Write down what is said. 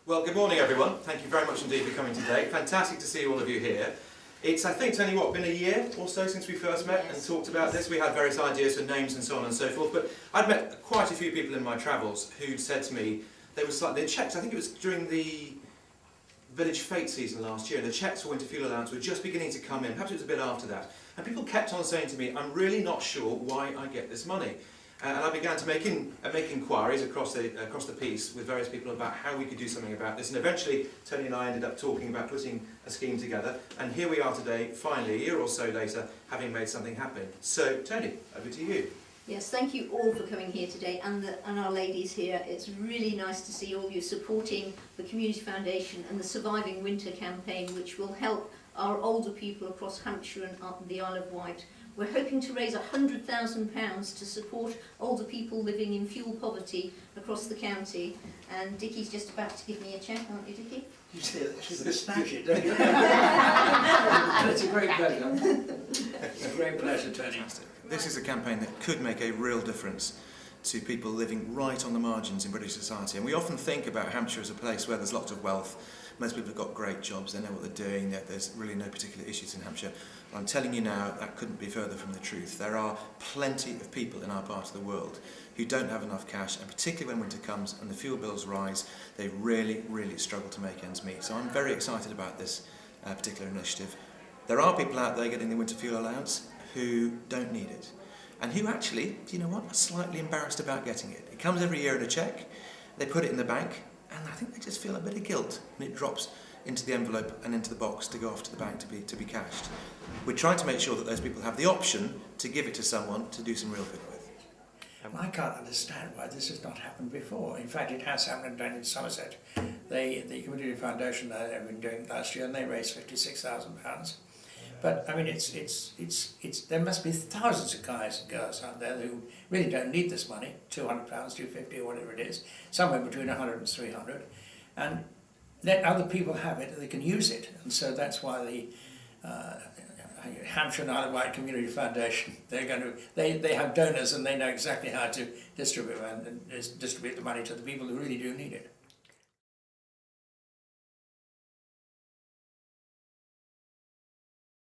Well, good morning everyone. Thank you very much indeed for coming today. Fantastic to see all of you here. It's, I think, Toni, been a year or so since we first met and talked about this. We had various ideas for names and so on and so forth, but I'd met quite a few people in my travels who'd said to me they'd checked, I think it was during the village fete season last year, and the checks for winter fuel allowance were just beginning to come in. Perhaps it was a bit after that. And people kept on saying to me, I'm really not sure why I get this money. And I began to make inquiries across the piece with various people about how we could do something about this. And eventually, Toni and I ended up talking about putting a scheme together. And here we are today, finally, a year or so later, having made something happen. So, Toni, over to you. Yes, thank you all for coming here today, and our ladies here. It's really nice to see all of you supporting the Community Foundation and the Surviving Winter campaign, which will help our older people across Hampshire and the Isle of Wight. We're hoping to raise £100,000 to support older people living in fuel poverty across the county. And Dickie's just about to give me a cheque, aren't you, Dickie? You see that she's going to snatch it, don't you? It's a great pleasure. It's a great pleasure, Toni. This is a campaign that could make a real difference to people living right on the margins in British society. And we often think about Hampshire as a place where there's lots of wealth. Most people have got great jobs, they know what they're doing, there's really no particular issues in Hampshire. I'm telling you now, that couldn't be further from the truth. There are plenty of people in our part of the world who don't have enough cash, and particularly when winter comes and the fuel bills rise, they really, really struggle to make ends meet. So I'm very excited about this particular initiative. There are people out there getting the winter fuel allowance who don't need it, and who actually, do you know what, are slightly embarrassed about getting it. It comes every year in a cheque, they put it in the bank, and I think they just feel a bit of guilt when it drops into the envelope and into the box to go off to the bank to be cashed. We're trying to make sure that those people have the option to give it to someone to do some real good with. I can't understand why this has not happened before. In fact, it has happened down in Somerset. The Community Foundation have been doing it last year, and they raised £56,000. But I mean, there must be thousands of guys and girls out there who really don't need this money, £200, £250, or whatever it is, somewhere between 100 and 300, and let other people have it, they can use it. And so that's why the Hampshire and Isle of Wight Community Foundation, they have donors, and they know exactly how to distribute the money to the people who really do need it.